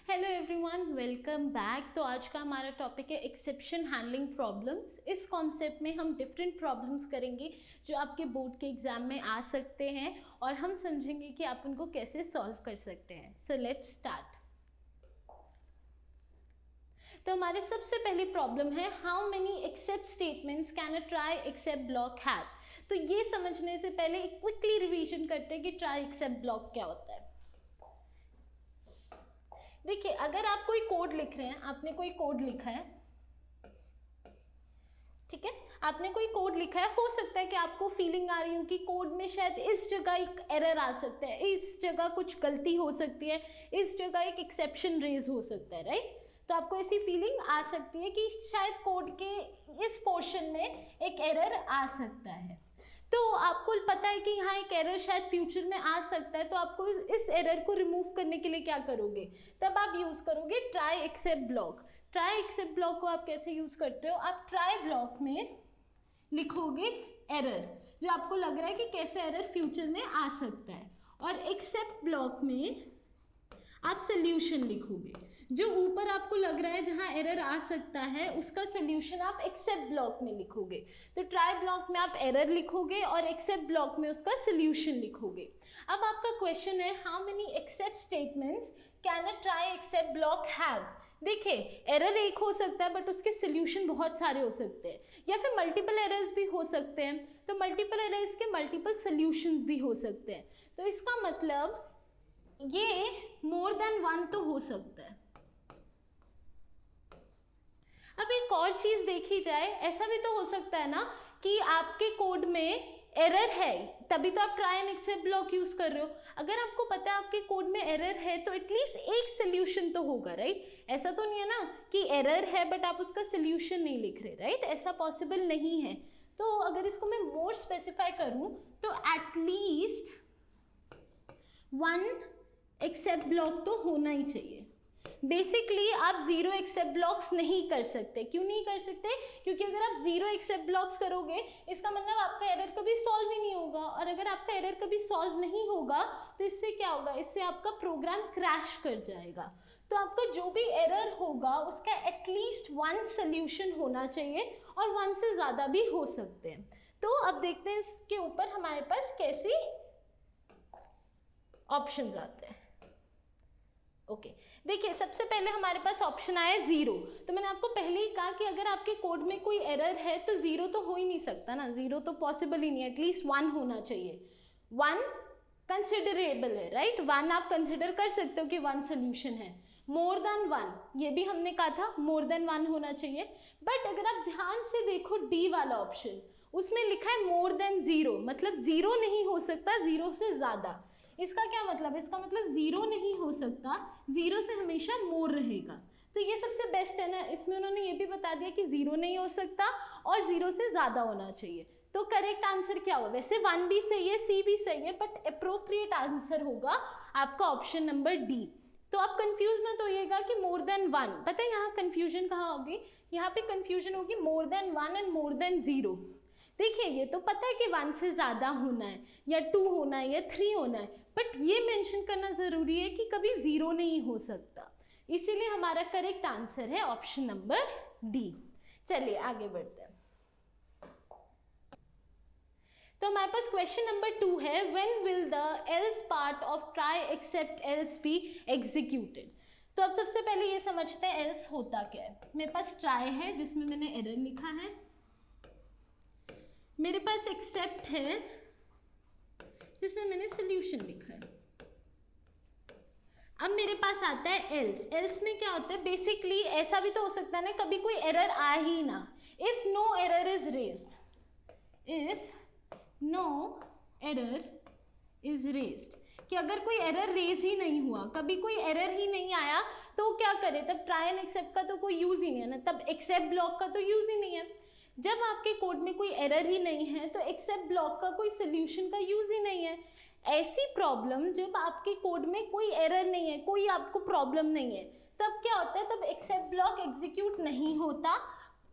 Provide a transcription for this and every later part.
Hello everyone, welcome back. तो आज का हमारा टॉपिक है एक्सेप्शन हैंडलिंग प्रॉब्लम्स। इस कॉन्सेप्ट में हम डिफरेंट प्रॉब्लम्स करेंगे जो आपके बोर्ड के एग्जाम में आ सकते हैं और हम समझेंगे कि आप उनको कैसे सॉल्व कर सकते हैं। So let's start. तो हमारे सबसे पहली प्रॉब्लम है how many except statements can a try except block have. तो ये समझने से पहले एक क्विकली रिवीजन करते हैं कि ट्राई एक्सेप्ट ब्लॉक क्या होता है। देखिए, अगर आप कोई कोड लिख रहे हैं, आपने कोई कोड लिखा है, ठीक है, आपने कोई कोड लिखा है, हो सकता है कि आपको फीलिंग आ रही हो कि कोड में शायद इस जगह एक एरर आ सकता है, इस जगह कुछ गलती हो सकती है, इस जगह एक एक्सेप्शन रेज हो सकता है, राइट। तो आपको ऐसी फीलिंग आ सकती है कि शायद कोड के इस पोर्शन में एक एरर आ सकता है। तो आपको पता है कि यहाँ एक एरर शायद फ्यूचर में आ सकता है, तो आपको इस एरर को रिमूव करने के लिए क्या करोगे, तब आप यूज़ करोगे try except block. Try except block को आप कैसे यूज़ करते हो, आप ट्राई ब्लॉक में लिखोगे एरर जो आपको लग रहा है कि कैसे एरर फ्यूचर में आ सकता है, और एक्सेप्ट ब्लॉक में आप सोल्यूशन लिखोगे। जो ऊपर आपको लग रहा है जहां एरर आ सकता है उसका सोल्यूशन आप एक्सेप्ट ब्लॉक में लिखोगे। तो ट्राई ब्लॉक में आप एरर लिखोगे और एक्सेप्ट ब्लॉक में उसका सोल्यूशन लिखोगे। अब आपका क्वेश्चन है how many except statements can a try except block have. देखिए, एरर एक हो सकता है बट उसके सोल्यूशन बहुत सारे हो सकते हैं, या फिर मल्टीपल एरर्स भी हो सकते हैं। तो मल्टीपल एरर्स के मल्टीपल सोल्यूशंस भी हो सकते हैं। तो इसका मतलब ये मोर देन वन तो हो सकता है। अब एक और चीज देखी जाए, ऐसा भी तो हो सकता है ना कि आपके कोड में एरर है, तभी तो आप try and except block use कर रहे हो। अगर आपको पता है आपके कोड में एरर है तो एटलीस्ट एक सोल्यूशन तो होगा, राइट। ऐसा तो नहीं है ना कि एरर है बट आप उसका सोल्यूशन नहीं लिख रहे, राइट। ऐसा पॉसिबल नहीं है। तो अगर इसको मैं मोर स्पेसिफाई करूं तो एटलीस्ट वन एक्सेप्ट ब्लॉक तो होना ही चाहिए। बेसिकली आप जीरो एक्सेप्ट ब्लॉक्स नहीं कर सकते। क्यों नहीं कर सकते? क्योंकि अगर आप जीरो एक्सेप्ट ब्लॉक्स करोगे इसका मतलब आपका एरर कभी सॉल्व ही नहीं होगा, और अगर आपका एरर कभी सॉल्व नहीं होगा तो इससे क्या होगा, इससे आपका प्रोग्राम क्रैश कर जाएगा। तो आपका जो भी एरर होगा उसका एटलीस्ट वन सोल्यूशन होना चाहिए, और वन से ज़्यादा भी हो सकते हैं। तो अब देखते हैं इसके ऊपर हमारे पास कैसी ऑप्शंस आते हैं। ओके, देखिए सबसे पहले हमारे पास ऑप्शन आया जीरो। तो मैंने आपको पहले ही कहा कि अगर आपके कोड में कोई एरर है तो जीरो तो हो ही नहीं सकता ना, जीरो तो पॉसिबल ही नहीं है, एटलीस्ट वन होना चाहिए। वन कंसिडरेबल है, राइट। वन आप कंसिडर कर सकते हो कि वन सोल्यूशन है। मोर देन वन, ये भी हमने कहा था मोर देन वन होना चाहिए। बट अगर आप ध्यान से देखो डी वाला ऑप्शन, उसमें लिखा है मोर देन जीरो, मतलब जीरो नहीं हो सकता, जीरो से ज्यादा। इसका क्या मतलब? इसका मतलब जीरो नहीं हो सकता, जीरो से हमेशा मोर रहेगा। तो ये सबसे बेस्ट है ना, इसमें उन्होंने ये भी बता दिया कि जीरो नहीं हो सकता और जीरो से ज्यादा होना चाहिए। तो करेक्ट आंसर क्या होगा? वैसे वन भी सही है, सी भी सही है, बट अप्रोप्रिएट आंसर होगा आपका ऑप्शन नंबर डी। तो आप कंफ्यूज मत होइएगा कि मोर देन वन, पता है यहाँ कंफ्यूजन कहाँ होगी? यहाँ पे कंफ्यूजन होगी मोर than one and more than zero. देखिए, ये तो पता है कि वन से ज़्यादा होना है या टू होना है या थ्री होना है, बट ये मेंशन करना ज़रूरी है कि कभी ज़ीरो नहीं हो सकता। इसीलिए हमारा करेक्ट आंसर है ऑप्शन नंबर डी। चलिए आगे बढ़ते हैं। तो हमारे पास क्वेश्चन नंबर 2 है, when will the else part of try except else be executed. तो अब सबसे पहले ये समझते हैं एल्स होता क्या है। मेरे पास ट्राई है जिसमें मैंने एरर लिखा है, मेरे पास एक्सेप्ट है जिसमें मैंने सोल्यूशन लिखा है। अब मेरे पास आता है एल्स। एल्स में क्या होता है? बेसिकली ऐसा भी तो हो सकता है ना कभी कोई एरर आ ही ना। If no error is raised, if no error is raised, कि अगर कोई एरर रेज ही नहीं हुआ, कभी कोई एरर ही नहीं आया, तो क्या करे? तब ट्राई एंड एक्सेप्ट का तो कोई यूज ही नहीं है ना, तब एक्सेप्ट ब्लॉक का तो यूज ही नहीं है। जब आपके कोड में कोई एरर ही नहीं है तो एक्सेप्ट ब्लॉक का कोई सोल्यूशन का यूज ही नहीं है। ऐसी प्रॉब्लम जब आपके कोड में कोई एरर नहीं है, कोई आपको प्रॉब्लम नहीं है, तब क्या होता है? तब एक्सेप्ट ब्लॉक एग्जीक्यूट नहीं होता,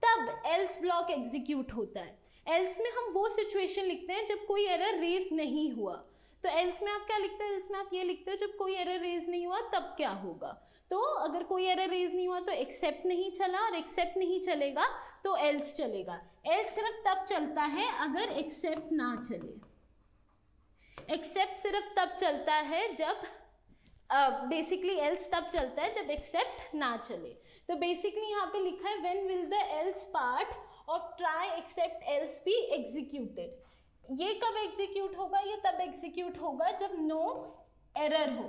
तब एल्स ब्लॉक एग्जीक्यूट होता है। एल्स में हम वो सिचुएशन लिखते हैं जब कोई एरर रेज नहीं हुआ। तो एल्स में आप क्या लिखते हो, एल्स में आप ये लिखते हो जब कोई एरर रेज नहीं हुआ तब क्या होगा। तो अगर कोई एरर रेज नहीं हुआ तो एक्सेप्ट नहीं चला, और एक्सेप्ट नहीं चलेगा तो एल्स चलेगा। एल्स सिर्फ तब चलता है अगर एक्सेप्ट ना चले। एक्सेप्ट सिर्फ तब चलता है जब बेसिकली एल्स तब चलता है जब एक्सेप्ट ना चले। तो बेसिकली यहाँ पे लिखा है when will the else part of try except else be executed. ये कब एग्जीक्यूट होगा, ये तब एग्जीक्यूट होगा जब नो एरर हो।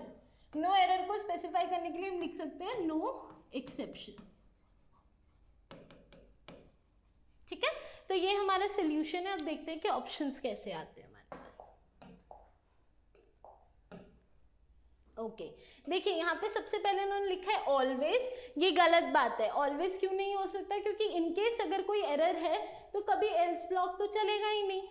नो एरर को स्पेसिफाई करने के लिए हम लिख सकते हैं नो एक्सेप्शन। ठीक है, तो ये हमारा सोल्यूशन है। अब देखते हैं कि ऑप्शंस कैसे आते हैं हमारे पास। ओके, देखिए यहाँ पे सबसे पहले उन्होंने लिखा है ऑलवेज। ये गलत बात है। ऑलवेज क्यों नहीं हो सकता, क्योंकि इनकेस अगर कोई एरर है तो कभी एल्स ब्लॉक तो चलेगा ही नहीं।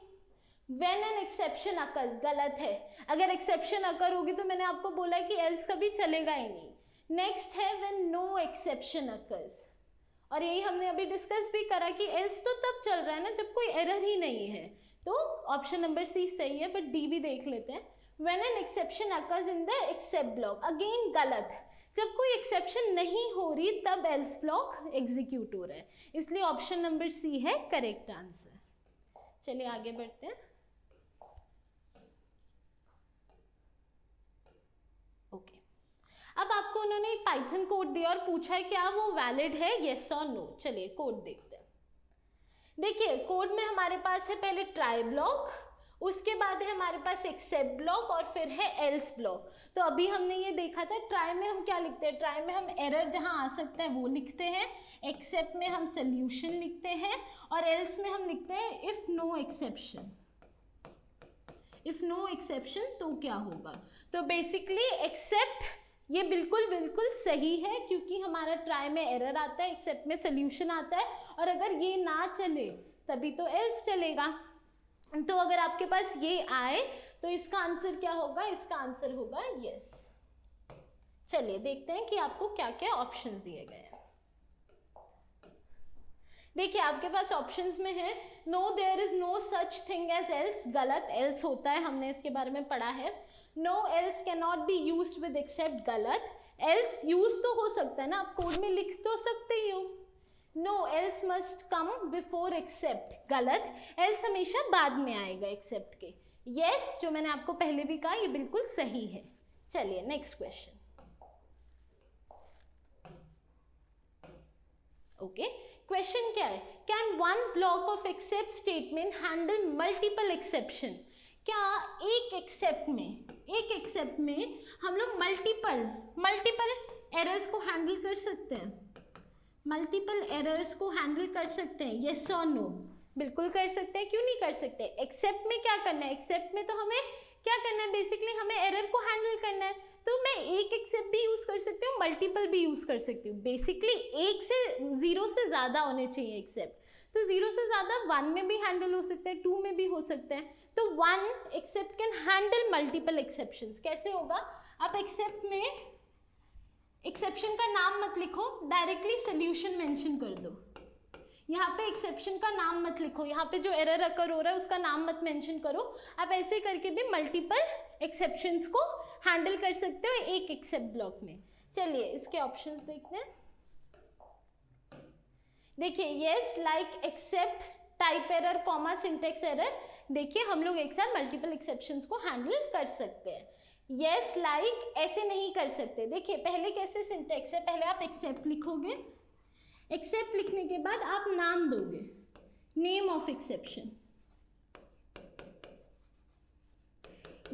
When an exception occurs, गलत है। अगर एक्सेप्शन अकर होगी तो मैंने आपको बोला कि एल्स कभी चलेगा ही नहीं। नेक्स्ट है when no exception occurs, और यही हमने अभी डिस्कस भी करा कि एल्स तो तब चल रहा है ना जब कोई एरर ही नहीं है। तो ऑप्शन नंबर सी सही है, बट डी भी देख लेते हैं। When an exception occurs in the except block, again गलत है। जब कोई एक्सेप्शन नहीं हो रही तब एल्स ब्लॉक एग्जीक्यूट हो रहा है, इसलिए ऑप्शन नंबर सी है करेक्ट आंसर। चलिए आगे बढ़ते हैं। ओके, अब आपको उन्होंने एक पाइथन कोड दिया और पूछा है क्या वो वैलिड है, येस और नो। चलिए कोड देखते हैं। देखिए कोड में हमारे पास है पहले ट्राई ब्लॉक, उसके बाद है हमारे पास एक्सेप्ट ब्लॉक और फिर है एल्स ब्लॉक। तो अभी हमने ये देखा था ट्राई में हम क्या लिखते हैं, ट्राई में हम एरर जहां आ सकता है वो लिखते हैं, एक्सेप्ट में हम सोल्यूशन लिखते हैं, और एल्स में हम लिखते हैं if no exception. If no exception तो क्या होगा, तो बेसिकली एक्सेप्ट ये बिल्कुल बिल्कुल सही है, क्योंकि हमारा ट्राई में एरर आता है, एक्सेप्ट में सोल्यूशन आता है, और अगर ये ना चले तभी तो एल्स चलेगा। तो अगर आपके पास ये आए तो इसका आंसर क्या होगा, इसका आंसर होगा यस। चलिए देखते हैं कि आपको क्या क्या ऑप्शंस दिए गए हैं। देखिए आपके पास ऑप्शंस में है no there is no such thing as else, गलत। एल्स होता है, हमने इसके बारे में पढ़ा है। No else can not be used with except, गलत। एल्स यूज तो हो सकता है ना, आप कोड में लिख तो सकते ही हो। No else must come before except, गलत। एल्स हमेशा बाद में आएगा एक्सेप्ट के। यस, जो मैंने आपको पहले भी कहा ये बिल्कुल सही है। चलिए नेक्स्ट क्वेश्चन। ओके, क्वेश्चन क्या है, can one block of except statement handle multiple exception. क्या एक एक्सेप्ट में हम लोग मल्टीपल एरर्स को हैंडल कर सकते हैं, मल्टीपल एरर्स को हैंडल कर सकते हैं, येस और नो। बिल्कुल कर सकते हैं, क्यों नहीं कर सकते। एक्सेप्ट में क्या करना है, एक्सेप्ट में तो हमें क्या करना है, बेसिकली हमें एरर को हैंडल करना है। तो मैं एक एक्सेप्ट भी यूज कर सकती हूँ, मल्टीपल भी यूज कर सकती हूँ। बेसिकली एक से 0 से ज्यादा होने चाहिए एक्सेप्ट, तो 0 से ज्यादा 1 में भी हैंडल हो सकते हैं, 2 में भी हो सकते हैं। तो 1 except can handle multiple exceptions. कैसे होगा, आप एक्सेप्ट में एक्सेप्शन का नाम मत लिखो, डायरेक्टली सोल्यूशन मेंशन कर दो। यहाँ पे एक्सेप्शन का नाम मत लिखो, यहाँ पे जो एरर अकर हो रहा है उसका नाम मत मेंशन करो। आप ऐसे करके भी मल्टीपल एक्सेप्शंस को हैंडल कर सकते हो एक एक्सेप्ट ब्लॉक में। चलिए इसके ऑप्शंस देखते हैं। देखिए yes, like except, type error, comma, syntax error. देखिए हम लोग एक साथ मल्टीपल एक्सेप्शंस को हैंडल कर सकते हैं। यस लाइक ऐसे नहीं कर सकते। देखिए पहले कैसे सिंटेक्स है, पहले आप एक्सेप्ट लिखोगे, एक्सेप्ट लिखने के बाद आप नाम दोगे, नेम ऑफ एक्सेप्शन।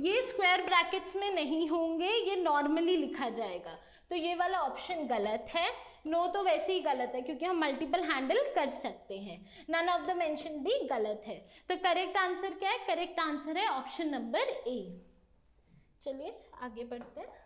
ये स्क्वायर ब्रैकेट्स में नहीं होंगे, ये नॉर्मली लिखा जाएगा। तो ये वाला ऑप्शन गलत है। नो तो वैसे ही गलत है क्योंकि हम मल्टीपल हैंडल कर सकते हैं। नन ऑफ द मेंशन भी गलत है। तो करेक्ट आंसर क्या है, करेक्ट आंसर है ऑप्शन नंबर ए। चलिए आगे बढ़ते हैं।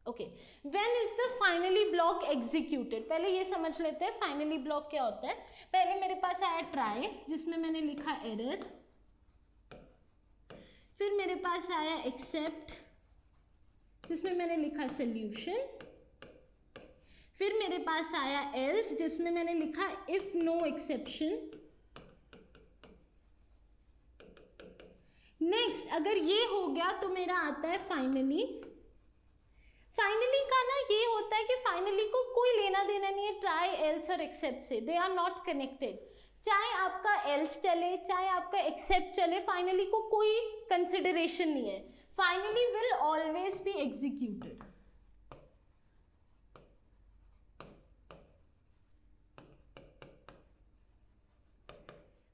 Okay, when is the finally block executed. पहले ये समझ लेते हैं फाइनली ब्लॉक क्या होता है। पहले मेरे पास आया ट्राई, जिसमें मैंने लिखा एरर, फिर मेरे पास आया एक्सेप्ट, जिसमें मैंने लिखा सोल्यूशन, फिर मेरे पास आया एल्स, जिसमें मैंने लिखा इफ नो एक्सेप्शन, नेक्स्ट अगर ये हो गया तो मेरा आता है फाइनली। फाइनली का ना ये होता है कि फाइनली को कोई लेना देना नहीं है ट्राई, एल्स और एक्सेप्ट से, दे आर नॉट कनेक्टेड। चाहे आपका एल्स चले चाहे आपका एक्सेप्ट चले, फाइनली को कोई कंसिडरेशन नहीं है। Finally will always be executed.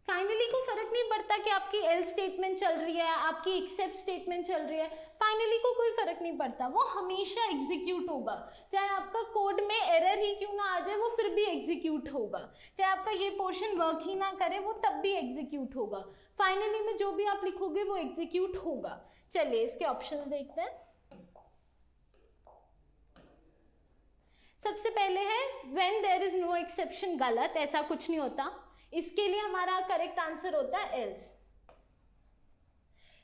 Finally को फर्क नहीं पड़ता कि आपकी एल स्टेटमेंट चल रही है, आपकी एक्सेप्ट स्टेटमेंट चल रही है, फाइनली को कोई फर्क नहीं पड़ता, वो हमेशा एग्जीक्यूट होगा। चाहे आपका कोड में एरर ही क्यों ना आ जाए वो फिर भी एग्जीक्यूट होगा। चाहे आपका ये पोर्शन वर्क ही ना करे वो तब भी एग्जीक्यूट होगा। फाइनली में जो भी आप लिखोगे वो एग्जीक्यूट होगा। चलिए इसके ऑप्शंस देखते हैं। सबसे पहले है when there is no exception, गलत, ऐसा कुछ नहीं होता। इसके लिए हमारा करेक्ट आंसर होता है else.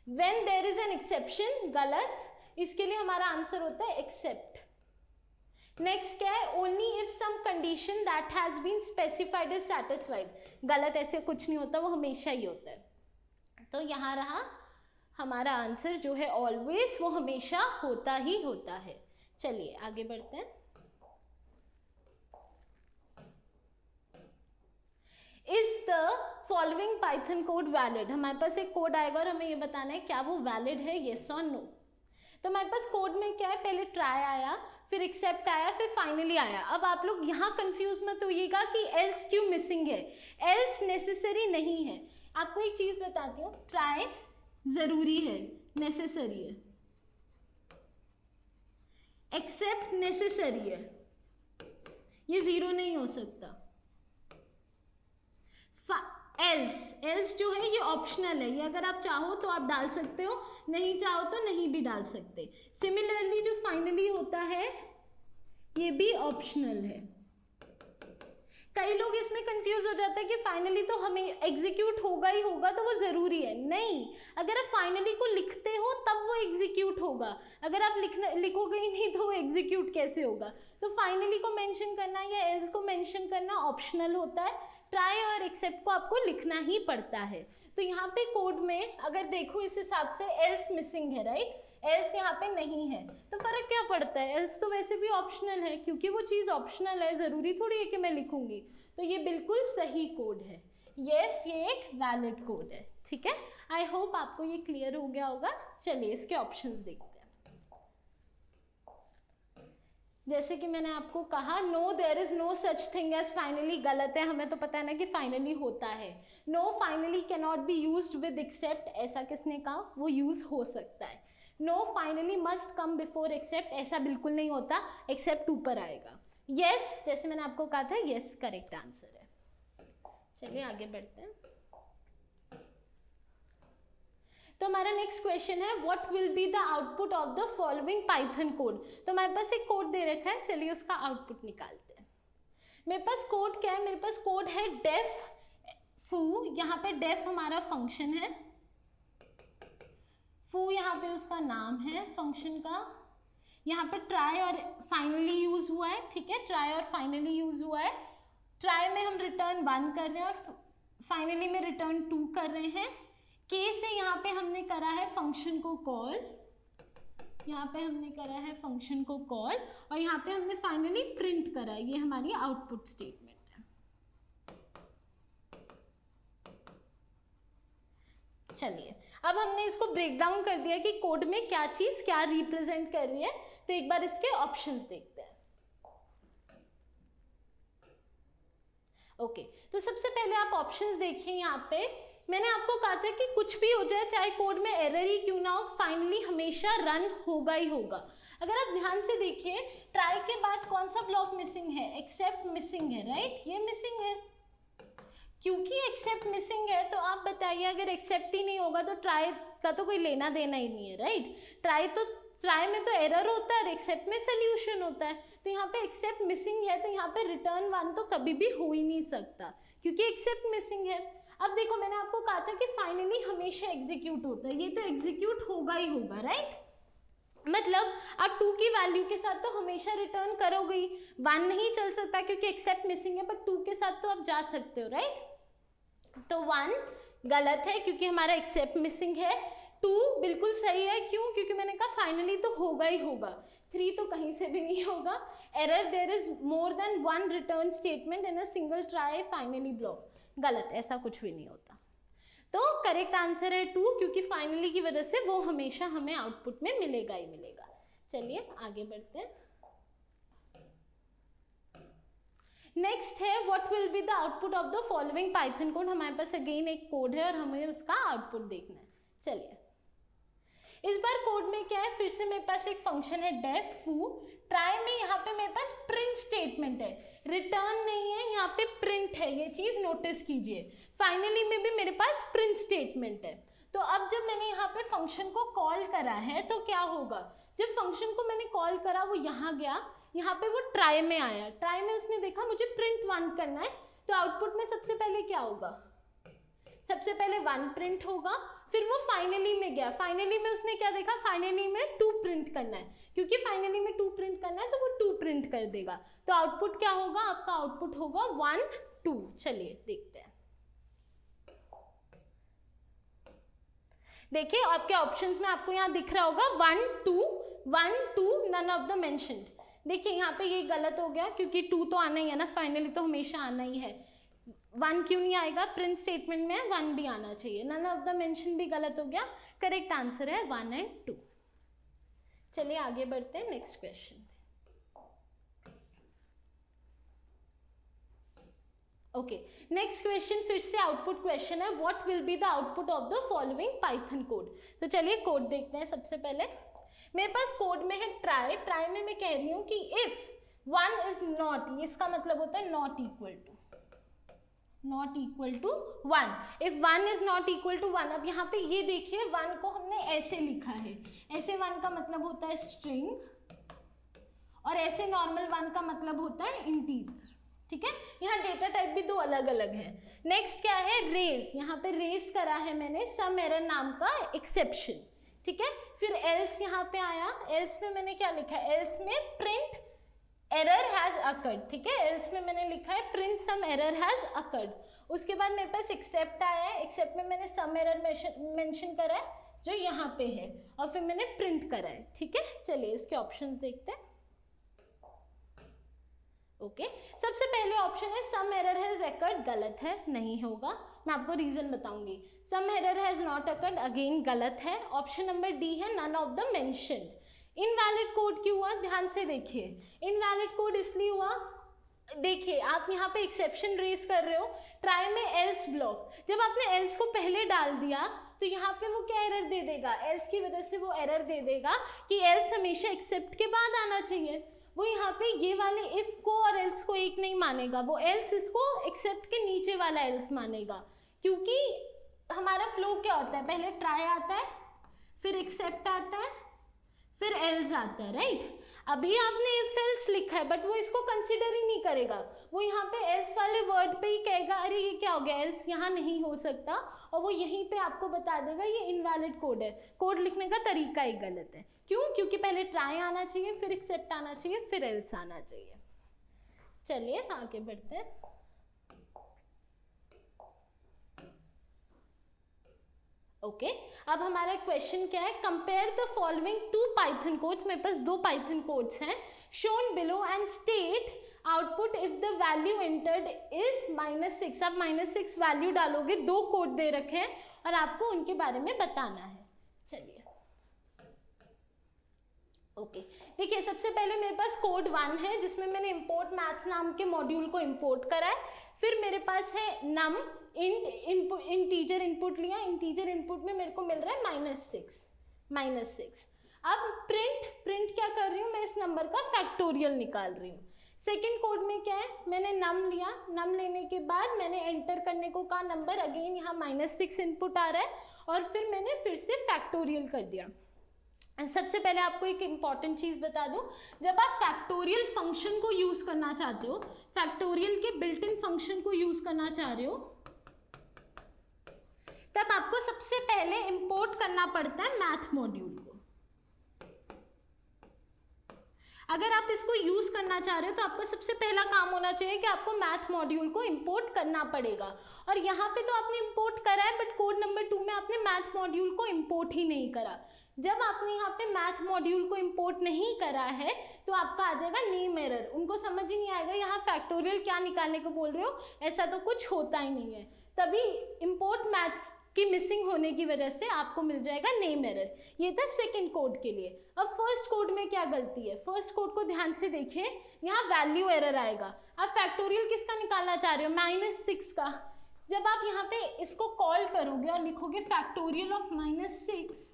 When there is an exception, गलत, इसके लिए हमारा आंसर होता है एक्सेप्ट। नेक्स्ट क्या है, only if some condition that has been specified is satisfied, गलत, ऐसे कुछ नहीं होता, वो हमेशा ही होता है। तो यहाँ रहा हमारा आंसर जो है ऑलवेज, वो हमेशा होता ही होता है। चलिए आगे बढ़ते हैं। Is the following Python code valid, हमारे पास एक कोड आएगा और हमें ये बताना है क्या वो वैलिड है, येस और नो। तो हमारे पास कोड में क्या है, पहले ट्राई आया, फिर एक्सेप्ट आया, फिर फाइनली आया। अब आप लोग यहाँ कंफ्यूज मत होइएगा कि एल्स क्यों मिसिंग है, एल्स नेसेसरी नहीं है। आपको एक चीज बताती हूँ, ट्राई जरूरी है, नेसेसरी है, एक्सेप्ट नेसेसरी है, ये जीरो नहीं हो सकता। एल्स जो है ये ऑप्शनल है, ये अगर आप चाहो तो आप डाल सकते हो, नहीं चाहो तो नहीं भी डाल सकते। सिमिलरली जो फाइनली होता है ये भी ऑप्शनल है। कई लोग इसमें कंफ्यूज हो जाते हैं कि फाइनली तो हमें एग्जीक्यूट होगा ही होगा तो वो ज़रूरी है, नहीं, अगर आप फाइनली को लिखते हो तब वो एग्जीक्यूट होगा, अगर आप लिखोगे ही नहीं तो वो एग्जीक्यूट कैसे होगा। तो फाइनली को मेंशन करना या एल्स को मेंशन करना ऑप्शनल होता है, ट्राई और एक्सेप्ट को आपको लिखना ही पड़ता है। तो यहाँ पे कोड में अगर देखो इस हिसाब से एल्स मिसिंग है, राइट, एल्स यहाँ पे नहीं है, तो फर्क क्या पड़ता है, एल्स तो वैसे भी ऑप्शनल है, क्योंकि वो चीज़ ऑप्शनल है, ज़रूरी थोड़ी है कि मैं लिखूंगी। तो ये बिल्कुल सही कोड है, यस, ये एक वैलिड कोड है, ठीक है। आई होप आपको ये क्लियर हो गया होगा। चलिए इसके ऑप्शंस देखते हैं। जैसे कि मैंने आपको कहा, no there is no such thing as finally, गलत है, हमें तो पता है ना कि फाइनली होता है। No finally can not be used with except, ऐसा किसने कहा, वो यूज हो सकता है। No finally must come before except, ऐसा बिल्कुल नहीं होता, एक्सेप्ट ऊपर आएगा। यस, जैसे मैंने आपको कहा था, यस करेक्ट आंसर है। चलिए आगे बढ़ते हैं। तो हमारा नेक्स्ट क्वेश्चन है, what will be the output of the following Python code. तो हमारे पास एक कोड दे रखा है, चलिए उसका आउटपुट निकालते हैं। मेरे पास कोड क्या है, मेरे पास कोड है डेफ फू, यहाँ पे डेफ हमारा फंक्शन है, फू यहाँ पे उसका नाम है फंक्शन का, यहाँ पे ट्राई और फाइनली यूज हुआ है, ठीक है, ट्राई और फाइनली यूज हुआ है। ट्राई में हम रिटर्न 1 कर रहे हैं और फाइनली में रिटर्न 2 कर रहे हैं। के से यहाँ पे हमने करा है फंक्शन को कॉल, यहाँ पे हमने करा है फंक्शन को कॉल, और यहाँ पे हमने फाइनली प्रिंट करा है, ये हमारी आउटपुट स्टेटमेंट है। चलिए अब हमने इसको ब्रेक डाउन कर दिया कि कोड में क्या चीज क्या रिप्रेजेंट कर रही है, तो एक बार इसके ऑप्शंस देखते हैं। ओके, तो सबसे पहले आप ऑप्शंस देखिए, यहाँ पे मैंने आपको कहा था कि कुछ भी हो जाए, चाहे कोड में एरर ही क्यों ना हो, फाइनली हमेशा रन होगा ही होगा। अगर आप ध्यान से देखिए, ट्राई के बाद कौन सा ब्लॉक मिसिंग है, एक्सेप्ट मिसिंग है, राइट, ये मिसिंग है। क्योंकि एक्सेप्ट मिसिंग है तो आप बताइए, अगर एक्सेप्ट ही नहीं होगा तो ट्राई का तो कोई लेना देना ही नहीं है, राइट। ट्राई में तो एरर होता है, एक्सेप्ट में सोल्यूशन होता है। तो यहाँ पे एक्सेप्ट मिसिंग है, तो यहाँ पे रिटर्न 1 तो कभी भी हो ही नहीं सकता, क्योंकि एक्सेप्ट मिसिंग है। अब देखो, मैंने आपको कहा था कि फाइनली हमेशा एग्जीक्यूट होता है, ये तो एग्जीक्यूट होगा ही होगा, राइट। मतलब आप 2 की वैल्यू के साथ तो हमेशा रिटर्न करोगे ही, 1 नहीं चल सकता क्योंकि एक्सेप्ट मिसिंग है, पर 2 के साथ तो आप जा सकते हो, राइट। तो 1 गलत है क्योंकि हमारा एक्सेप्ट मिसिंग है, 2 बिल्कुल सही है, क्यों? क्योंकि मैंने कहा फाइनली तो होगा ही होगा, 3 तो कहीं से भी नहीं होगा। Error, there is more than one return statement in a single try finally block, गलत, ऐसा कुछ भी नहीं होता। तो करेक्ट आंसर है 2, क्योंकि फाइनली की वजह से वो हमेशा हमें आउटपुट में मिलेगा ही मिलेगा। चलिए आगे बढ़ते हैं। नेक्स्ट है what will be the output of the following Python code. हमारे पास अगेन एक कोड है और हमें उसका आउटपुट देखना है। चलिए, इस बार कोड में क्या है, फिर से मेरे पास एक फंक्शन है डेफ फू। ट्राई में यहाँ पे मेरे पास प्रिंट स्टेटमेंट है, रिटर्न नहीं है, यहाँ पे प्रिंट है, ये चीज नोटिस कीजिए। फाइनली में भी मेरे पास प्रिंट स्टेटमेंट है। तो अब जब मैंने यहाँ पे फंक्शन को कॉल करा है तो क्या होगा, जब फंक्शन को मैंने कॉल करा वो यहाँ गया, यहाँ पे वो ट्राई में आया, ट्राई में उसने देखा मुझे प्रिंट 1 करना है, तो आउटपुट में सबसे पहले क्या होगा, सबसे पहले 1 प्रिंट होगा। फिर वो फाइनली में गया, फाइनली में उसने क्या देखा, फाइनली में 2 प्रिंट करना है, क्योंकि फाइनली में 2 प्रिंट करना है तो वो 2 प्रिंट कर देगा। तो आउटपुट क्या होगा, आपका आउटपुट होगा 1 2। चलिए देखते हैं। देखिए आपके ऑप्शंस में आपको यहाँ दिख रहा होगा 1 2 नन ऑफ द मेंशन्ड। देखिए यहाँ पे ये गलत हो गया, क्योंकि 2 तो आना ही है ना, फाइनली तो हमेशा आना ही है। 1 क्यों नहीं आएगा, प्रिंट स्टेटमेंट में 1 भी आना चाहिए। नन ऑफ द मेंशन भी गलत हो गया, करेक्ट आंसर है 1 और 2। चलिए आगे बढ़ते हैं next question. Okay, next question फिर से आउटपुट क्वेश्चन है, what will be the output of the following Python code. तो चलिए कोड देखते हैं। सबसे पहले मेरे पास कोड में है ट्राई, ट्राई में मैं कह रही हूँ कि इफ 1 इज नॉट, इसका मतलब होता है not equal to 1। If 1 is not equal to 1, अब यहाँ पे ये देखिए 1 को हमने ऐसे लिखा है, ऐसे 1 का मतलब होता है स्ट्रिंग, और ऐसे नॉर्मल 1 का मतलब होता है इंटीजर। ठीक है, यहाँ डेटा टाइप भी 2 अलग अलग है। नेक्स्ट क्या है, रेज, यहाँ पे रेज करा है मैंने सम एरर नाम का एक्सेप्शन। ठीक है, फिर एल्स यहाँ पे आया, एल्स में मैंने क्या लिखा है, एल्स में प्रिंट एरर हैज अकर्ड। ठीक है, एल्स में मैंने लिखा है print some error has occurred. उसके बाद मेरे पास एक्सेप्ट आया है, एक्सेप्ट में मैंने सम एरर मेंशन करा है जो यहाँ पे है, और फिर मैंने प्रिंट करा है। ठीक है, चलिए इसके ऑप्शंस देखते हैं। ओके, सबसे पहले ऑप्शन है सम एरर हैज अकर्ड, गलत है, नहीं होगा, मैं आपको रीजन बताऊंगी। Some error has not occurred, again गलत है। ऑप्शन नंबर डी है none of the mentioned. Invalid code क्यों हुआ, ध्यान से देखिए। इनवैलिड कोड इसलिए हुआ, देखिए आप यहाँ पे एक्सेप्शन रेज कर रहे हो, ट्राई में एल्स ब्लॉक, जब आपने एल्स को पहले डाल दिया तो यहाँ पे वो क्या एरर दे देगा, एल्स की वजह से वो एरर दे देगा कि एल्स हमेशा एक्सेप्ट के बाद आना चाहिए। वो यहाँ पे ये वाले इफ को और एल्स को एक नहीं मानेगा, वो एल्स इसको एक्सेप्ट के नीचे वाला एल्स मानेगा, क्योंकि हमारा फ्लो क्या होता है, पहले ट्राई आता है, फिर एक्सेप्ट आता है, फिर एल्स आता है, राइट। अभी आपने इफ एल्स लिखा है बट वो इसको कंसिडर ही नहीं करेगा, वो यहाँ पे एल्स वाले वर्ड पे ही कहेगा अरे ये क्या हो गया, एल्स यहाँ नहीं हो सकता, और वो यहीं पे आपको बता देगा ये इनवैलिड कोड है। कोड लिखने का तरीका ही गलत है, क्यों, क्योंकि पहले ट्राई आना चाहिए, फिर एक्सेप्ट आना चाहिए, फिर एल्स आना चाहिए। चलिए आगे बढ़ते हैं। ओके, अब हमारा क्वेश्चन क्या है, compare the following 2 Python codes. मेरे पास 2 पाइथन कोड्स हैं, shown below and state output if the value entered is -6। आप -6 वैल्यू डालोगे, 2 कोड दे रखे हैं और आपको उनके बारे में बताना है। चलिए ओके, देखिए सबसे पहले मेरे पास कोड 1 है जिसमें मैंने इंपोर्ट मैथ नाम के मॉड्यूल को इंपोर्ट करा है। फिर मेरे पास है नम इंटीजर इनपुट लिया, इंटीजर इनपुट में मेरे को मिल रहा है -6। अब प्रिंट क्या कर रही हूँ मैं, इस नंबर का फैक्टोरियल निकाल रही हूँ। सेकेंड कोड में क्या है, मैंने नम लिया, नम लेने के बाद मैंने एंटर करने को कहा नंबर, अगेन यहाँ -6 इनपुट आ रहा है, और फिर मैंने फिर से फैक्टोरियल कर दिया। सबसे पहले आपको एक इम्पॉर्टेंट चीज़ बता दूं, जब आप फैक्टोरियल फंक्शन को यूज़ करना चाहते हो, फैक्टोरियल के बिल्ट इन फंक्शन को यूज़ करना चाह रहे हो, तब आपको सबसे पहले इंपोर्ट करना पड़ता है मैथ मॉड्यूल को। अगर आप इसको यूज करना चाह रहे हो तो आपका सबसे पहला काम होना चाहिए कि आपको मैथ मॉड्यूल को इंपोर्ट करना पड़ेगा, और यहाँ पे तो आपने इंपोर्ट करा है बट कोड नंबर 2 में आपने मैथ मॉड्यूल को इंपोर्ट ही नहीं करा। जब आपने यहाँ पे मैथ मॉड्यूल को इंपोर्ट नहीं करा है तो आपका आ जाएगा नेम एरर। उनको समझ ही नहीं आएगा यहाँ फैक्टोरियल क्या निकालने को बोल रहे हो, ऐसा तो कुछ होता ही नहीं है। तभी इंपोर्ट मैथ की मिसिंग होने की वजह से आपको मिल जाएगा नेम एरर। ये था सेकंड कोड के लिए। अब फर्स्ट कोड में क्या गलती है, फर्स्ट कोड को ध्यान से देखिए, यहाँ वैल्यू एरर आएगा। आप फैक्टोरियल किसका निकालना चाह रहे हो, -6 का। जब आप यहाँ पे इसको कॉल करोगे और लिखोगे फैक्टोरियल ऑफ -6,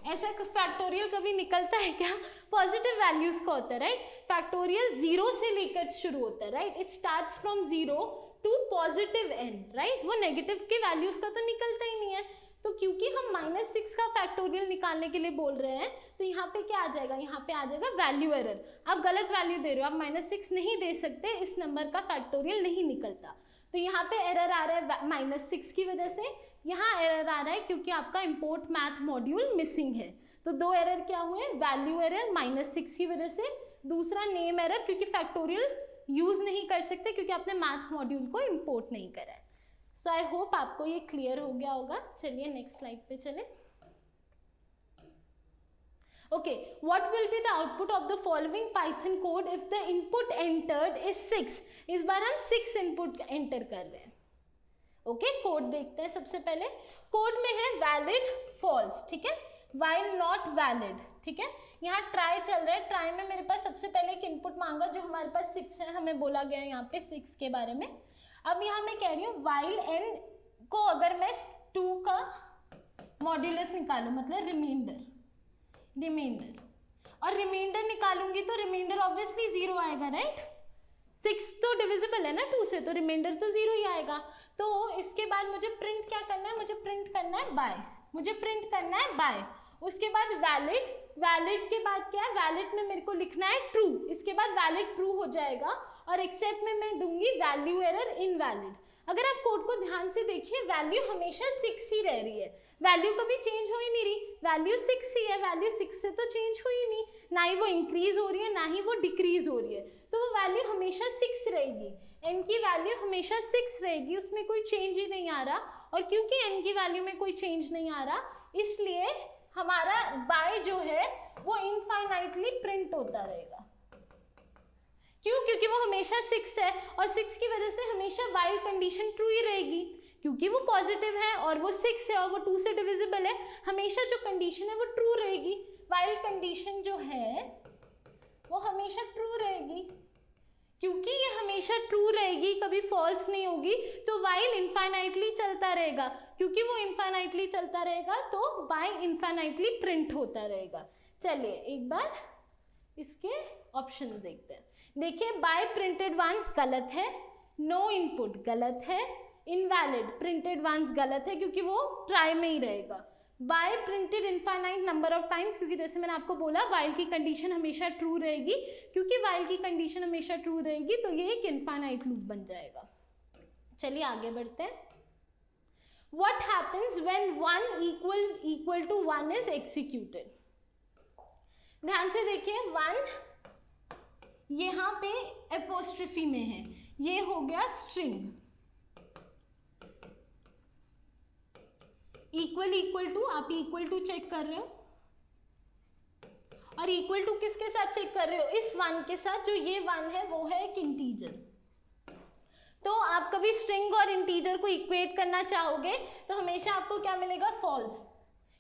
ऐसा फैक्टोरियल कभी निकलता है क्या, पॉजिटिव वैल्यूज का होता है, राइट। फैक्टोरियल 0 से लेकर शुरू होता है, right. It starts from 0 to positive end, right. वो नेगेटिव के वैल्यूज का तो निकलता ही नहीं है। तो क्योंकि हम -6 का फैक्टोरियल निकालने के लिए बोल रहे हैं तो यहाँ पे क्या आ जाएगा, यहाँ पे आ जाएगा वैल्यू एरर। आप गलत वैल्यू दे रहे हो, आप -6 नहीं दे सकते, इस नंबर का फैक्टोरियल नहीं निकलता। तो यहाँ पे एरर आ रहा है -6 की वजह से, यहाँ एरर आ रहा है क्योंकि आपका इंपोर्ट मैथ मॉड्यूल मिसिंग है। तो दो एरर क्या हुए, वैल्यू एरर -6 की वजह से, दूसरा नेम एरर क्योंकि फैक्टोरियल यूज नहीं कर सकते क्योंकि आपने मैथ मॉड्यूल को इंपोर्ट नहीं करा है। सो आई होप आपको ये क्लियर हो गया होगा। चलिए नेक्स्ट स्लाइड पे चले। Okay, what will be the output of the following Python code if the input entered is 6? इस बार हम 6 इनपुट एंटर कर रहे हैं। ओके, कोड देखते हैं। सबसे पहले कोड में है वैलिड फॉल्स, ठीक है, while not valid, ठीक है। यहाँ ट्राई चल रहा है, ट्राई में मेरे पास सबसे पहले एक इनपुट मांगा जो हमारे पास 6 है, हमें बोला गया है यहाँ पे 6 के बारे में। अब यहाँ मैं कह रही हूँ while n को अगर मैं 2 का मॉड्यूलस निकालूं, मतलब रिमाइंडर, और रिमाइंडर निकालूंगी तो रिमाइंडर ऑब्वियसली 0 आएगा, राइट। 6 तो डिविजिबल है ना 2 से, तो रिमाइंडर तो 0 ही आएगा। तो इसके बाद मुझे प्रिंट क्या करना है, मुझे प्रिंट करना है बाय, उसके बाद वैलिड के बाद क्या है, वैलिड में मेरे को लिखना है ट्रू, इसके बाद वैलिड ट्रू हो जाएगा, और एक्सेप्ट में मैं दूंगी वैल्यू एरर इनवैलिड। अगर आप कोड को ध्यान से देखिए, वैल्यू हमेशा 6 ही रह रही है, वैल्यू कभी चेंज हो ही नहीं रही, वैल्यू 6 ही है, वैल्यू 6 से तो चेंज हुई नहीं, ना ही वो इंक्रीज हो रही है ना ही वो डिक्रीज हो रही है, तो वो वैल्यू हमेशा 6 रहेगी। n की वैल्यू हमेशा 6 रहेगी, उसमें कोई चेंज ही नहीं आ रहा, और क्योंकि n की वैल्यू में कोई चेंज नहीं आ रहा इसलिए हमारा बाय जो है वो इनफाइनाइटली प्रिंट होता रहेगा। क्यों, क्योंकि वो हमेशा 6 है, और 6 की वजह से हमेशा वाइल कंडीशन ट्रू ही रहेगी, क्योंकि वो पॉजिटिव है और वो 6 है और वो 2 से डिविजिबल है, हमेशा जो कंडीशन है वो ट्रू रहेगी। वाइल कंडीशन जो है वो हमेशा ट्रू रहेगी, क्योंकि ये हमेशा ट्रू रहेगी, कभी फॉल्स नहीं होगी, तो वाइल इनफाइनाइटली चलता रहेगा, क्योंकि वो इनफाइनाइटली चलता रहेगा तो बाय इनफाइनाइटली प्रिंट होता रहेगा। चलिए एक बार इसके ऑप्शंस देखते हैं। देखिए, बाय प्रिंटेड वंस गलत है, नो इनपुट गलत है, इनवैलिड प्रिंटेड वंस गलत है क्योंकि वो ट्राई में ही रहेगा, by printed infinite number of times, क्योंकि जैसे मैंने आपको बोला वाइल की कंडीशन हमेशा ट्रू रहेगी, क्योंकि वाइल की कंडीशन हमेशा ट्रू रहेगी तो ये एक इनफाइनाइट लूप बन जाएगा। चलिए आगे बढ़ते हैं। What happens when 1 equal to 1 is executed? ध्यान से देखिए, 1 यहाँ पे एपोस्ट्रोफी में है, ये हो गया स्ट्रिंग, इक्वल टू, आप इक्वल टू चेक कर रहे हो, और इक्वल टू किसके साथ चेक कर रहे हो, इस 1 के साथ, जो ये 1 है वो है एक इंटीजर। तो आप कभी स्ट्रिंग और इंटीजर को इक्वेट करना चाहोगे तो हमेशा आपको क्या मिलेगा, फॉल्स।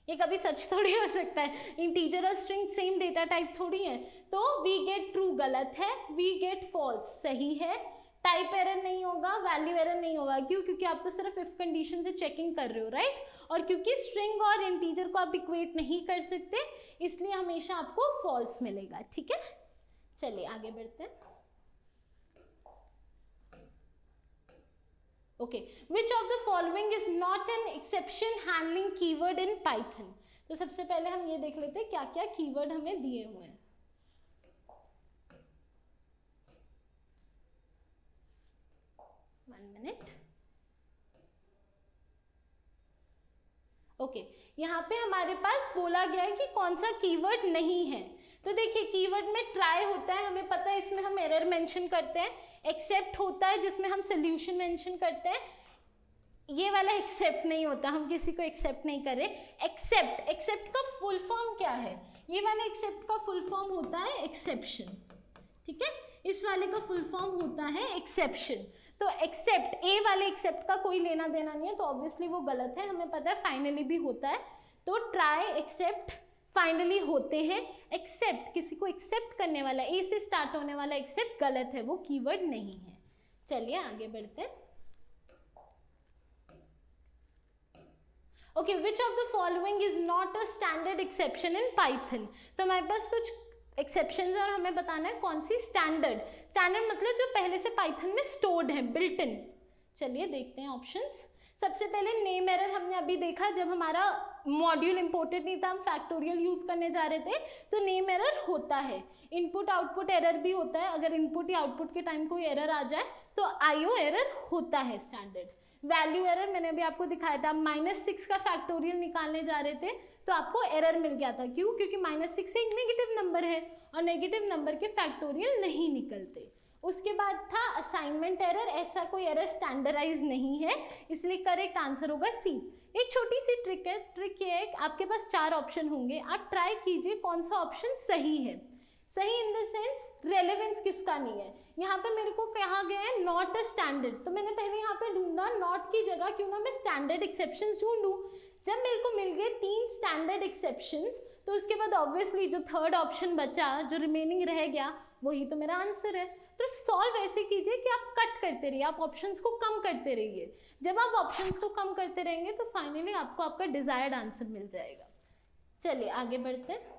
ये कभी सच थोड़ी हो सकता है, इंटीजर और स्ट्रिंग सेम डेटा टाइप थोड़ी है। तो वी गेट ट्रू गलत है, वी गेट फॉल्स सही है, टाइप एरर नहीं होगा, वैल्यू एरर नहीं होगा। क्यों, क्योंकि आप तो सिर्फ इफ कंडीशन से चेकिंग कर रहे हो, राइट। और क्योंकि स्ट्रिंग और इंटीजर को आप इक्वेट नहीं कर सकते इसलिए हमेशा आपको फॉल्स मिलेगा, ठीक है। चलिए आगे बढ़ते हैं। Okay, which of the following is not an exception handling keyword in Python. तो सबसे पहले हम ये देख लेते हैं क्या क्या कीवर्ड हमें दिए हुए हैं। ओके, यहाँ पे हमारे पास बोला गया है कि कौन सा कीवर्ड नहीं है। तो तो देखिए कीवर्ड में ट्राई होता है, हमें पता है इसमें हम एरर मेंशन करते हैं, एक्सेप्ट होता है जिसमें हम सोल्यूशन मेंशन करते हैं, ये वाला एक्सेप्ट नहीं होता, हम किसी को एक्सेप्ट नहीं करें। एक्सेप्ट, एक्सेप्ट का फुल फॉर्म क्या है, ये वाला एक्सेप्ट का फुल फॉर्म होता है एक्सेप्शन, ठीक है, इस वाले का फुल फॉर्म होता है एक्सेप्शन। तो एक्सेप्ट, ए वाले एक्सेप्ट का कोई लेना देना नहीं है, तो ऑब्वियसली वो गलत है, हमें पता है फाइनली भी होता है, तो ट्राई एक्सेप्ट फाइनली होते हैं। एक्सेप्ट किसी को एक्सेप्ट करने वाला, ए से स्टार्ट होने वाला एक्सेप्ट गलत है, वो कीवर्ड नहीं है। चलिए आगे बढ़ते हैं। Okay, which of the following is not a standard exception in Python. तो हमारे पास कुछ एक्सेप्शंस और हमें बताना है कौन सी स्टैंडर्ड, स्टैंडर्ड मतलब जो पहले से पाइथन में स्टोर्ड है, बिल्ट इन। चलिए देखते हैं ऑप्शंस। सबसे पहले नेम एरर हमने अभी देखा, जब हमारा मॉड्यूल इंपोर्टेड नहीं था, हम फैक्टोरियल यूज करने जा रहे थे, तो नेम एरर होता है। इनपुट आउटपुट एरर भी होता है, अगर इनपुट या आउटपुट के टाइम कोई एरर आ जाए तो आईओ एरर होता है स्टैंडर्ड। वैल्यू एरर मैंने अभी आपको दिखाया था, -6 का फैक्टोरियल निकालने जा रहे थे तो आपको एरर मिल गया था, क्यों? क्योंकि -6 एक नेगेटिव नंबर है और नेगेटिव नंबर के फैक्टोरियल नहीं निकलते। उसके बाद था असाइनमेंट एरर, ऐसा कोई एरर स्टैंडर्डाइज नहीं है, इसलिए करेक्ट आंसर होगा सी। एक छोटी सी ट्रिक है, ट्रिक ये है आपके पास 4 ऑप्शन होंगे, आप ट्राई कीजिए कौन सा ऑप्शन सही है। सही इन द सेंस रेलेवेंस किसका नहीं है। यहाँ पे मेरे को कहा गया है नॉट अ स्टैंडर्ड, तो मैंने पहले यहाँ पे ढूंढा नॉट की जगह क्यों ना मैं स्टैंडर्ड एक्सेप्शंस ढूंढूं। जब मेरे को मिल गए 3 स्टैंडर्ड एक्सेप्शंस, तो उसके बाद ऑब्वियसली जो थर्ड ऑप्शन बचा, जो रिमेनिंग रह गया, वही तो मेरा आंसर है। तो सॉल्व ऐसे कीजिए कि आप कट करते रहिए, आप ऑप्शंस को कम करते रहिए। जब आप ऑप्शंस को कम करते रहेंगे तो फाइनली आपको आपका डिजायर्ड आंसर मिल जाएगा। चलिए आगे बढ़ते हैं।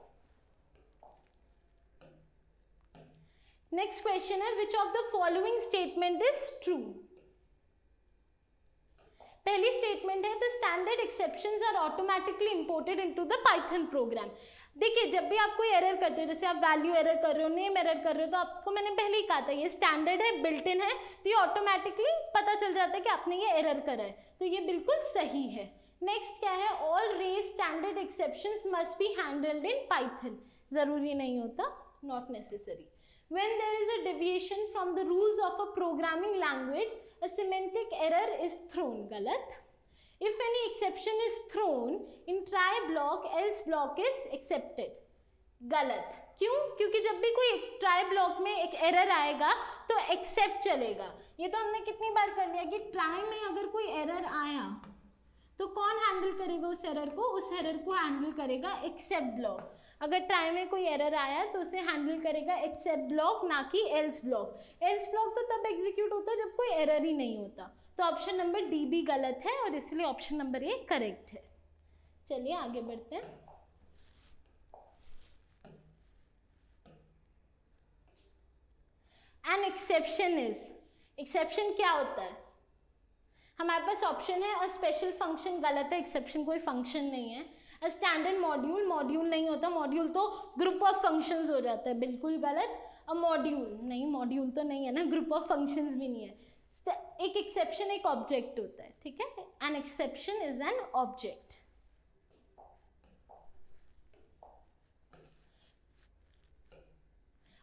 नेक्स्ट क्वेश्चन है, which of the following statement is true. पहली स्टेटमेंट है the standard exceptions are automatically imported into the Python program. देखिए जब भी आप कोई एरर करते हो, जैसे आप वैल्यू एरर कर रहे हो, नेम एरर कर रहे हो, तो आपको मैंने पहले ही कहा था ये स्टैंडर्ड है, बिल्ट इन है, तो ये ऑटोमेटिकली पता चल जाता है कि आपने ये एरर करा है, तो ये बिल्कुल सही है। नेक्स्ट क्या है, all raise standard exceptions must be handled in Python. जरूरी नहीं होता, not necessary. When there is a deviation from the rules of a programming language, a semantic error is thrown. गलत। If any exception is thrown in try block, else block is accepted. गलत। क्यों? क्योंकि जब भी कोई try block में एक error आएगा तो एक्सेप्ट चलेगा। ये तो हमने कितनी बार कर लिया कि ट्राई में अगर कोई एरर आया तो कौन हैंडल करेगा उस एरर को? उस एरर को हैंडल करेगा एक्सेप्ट ब्लॉक। अगर ट्राई में कोई एरर आया तो उसे हैंडल करेगा एक्सेप्ट ब्लॉक, ना कि एल्स ब्लॉक। एल्स ब्लॉक तो तब एग्जीक्यूट होता है जब कोई एरर ही नहीं होता। तो ऑप्शन नंबर डी भी गलत है और इसलिए ऑप्शन नंबर ए करेक्ट है। चलिए आगे बढ़ते हैं। एन एक्सेप्शन इज, एक्सेप्शन क्या होता है? हमारे पास ऑप्शन है अ स्पेशल फंक्शन, गलत है, एक्सेप्शन कोई फंक्शन नहीं है। अ स्टैंडर्ड मॉड्यूल, मॉड्यूल नहीं होता, मॉड्यूल तो ग्रुप ऑफ फंक्शंस हो जाता है, बिल्कुल गलत। अ मॉड्यूल नहीं, मॉड्यूल तो नहीं है ना, ग्रुप ऑफ फंक्शंस भी नहीं है। एक एक्सेप्शन एक ऑब्जेक्ट होता है, ठीक है। An exception is an object.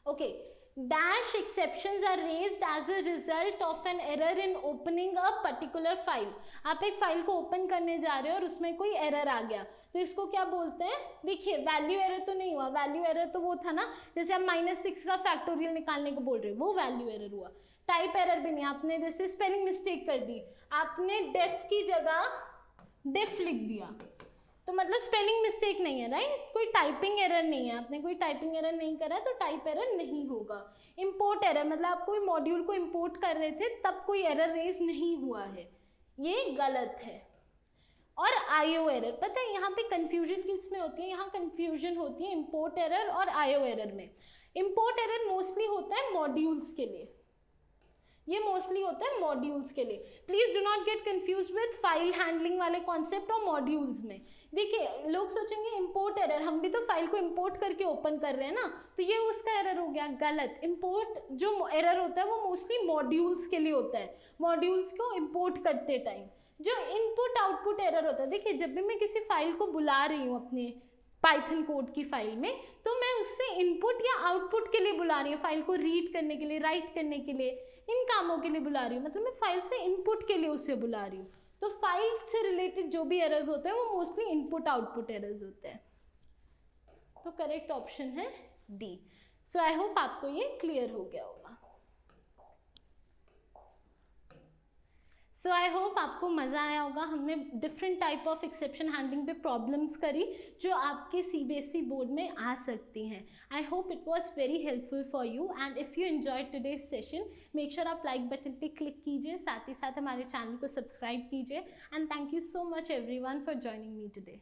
Okay, dash exceptions are raised as a result of an error in opening a particular file। आप एक फाइल को ओपन करने जा रहे हो और उसमें कोई एरर आ गया, तो इसको क्या बोलते हैं? देखिए वैल्यू एरर तो नहीं हुआ, वैल्यू एरर तो वो था ना, जैसे आप -6 का फैक्टोरियल निकालने को बोल रहे हो, वो वैल्यू एरर हुआ। टाइप एरर भी नहीं, आपने जैसे स्पेलिंग मिस्टेक कर दी, आपने डेफ की जगह डिफ लिख दिया, तो मतलब स्पेलिंग मिस्टेक नहीं है, राइट? कोई टाइपिंग एरर नहीं है, आपने कोई टाइपिंग एरर नहीं करा तो टाइप एरर नहीं होगा। इंपोर्ट एरर मतलब आप कोई मॉड्यूल को इंपोर्ट कर रहे थे तब कोई एरर रेज नहीं हुआ है, ये गलत है। और आईओ एरर, पता है यहाँ पे कंफ्यूजन किस में होती है? यहाँ कंफ्यूजन होती है इंपोर्ट एरर और आईओ एरर में। इंपोर्ट एरर मोस्टली होता है मॉड्यूल्स के लिए, ये मोस्टली होता है मॉड्यूल्स के लिए। Please do not get confuse with file handling वाले कॉन्सेप्ट और मॉड्यूल्स में। देखिए लोग सोचेंगे इंपोर्ट एरर, हम भी तो फाइल को इंपोर्ट करके ओपन कर रहे हैं ना, तो ये उसका एरर हो गया, गलत। इंपोर्ट जो एरर होता है वो मोस्टली मॉड्यूल्स के लिए होता है, मॉड्यूल्स को इंपोर्ट करते टाइम। जो इनपुट आउटपुट एरर होता है, देखिए जब भी मैं किसी फाइल को बुला रही हूँ अपने पाइथन कोड की फाइल में, तो मैं उससे इनपुट या आउटपुट के लिए बुला रही हूँ, फाइल को रीड करने के लिए, राइट करने के लिए, इन कामों के लिए बुला रही हूँ, मतलब मैं फाइल से इनपुट के लिए उसे बुला रही हूँ। तो फाइल से रिलेटेड जो भी एरर्स होते हैं वो मोस्टली इनपुट आउटपुट एरर्स होते हैं। तो करेक्ट ऑप्शन है डी। सो आई होप आपको ये क्लियर हो गया होगा। सो आई होप आपको मज़ा आया होगा। हमने different type of exception handling पे प्रॉब्लम्स करी जो आपके सीबीएसई बोर्ड में आ सकती हैं। I hope it was very helpful for you, and if you enjoyed today's session make sure आप लाइक बटन पे क्लिक कीजिए, साथ ही साथ हमारे चैनल को सब्सक्राइब कीजिए, and thank you so much everyone for joining me today.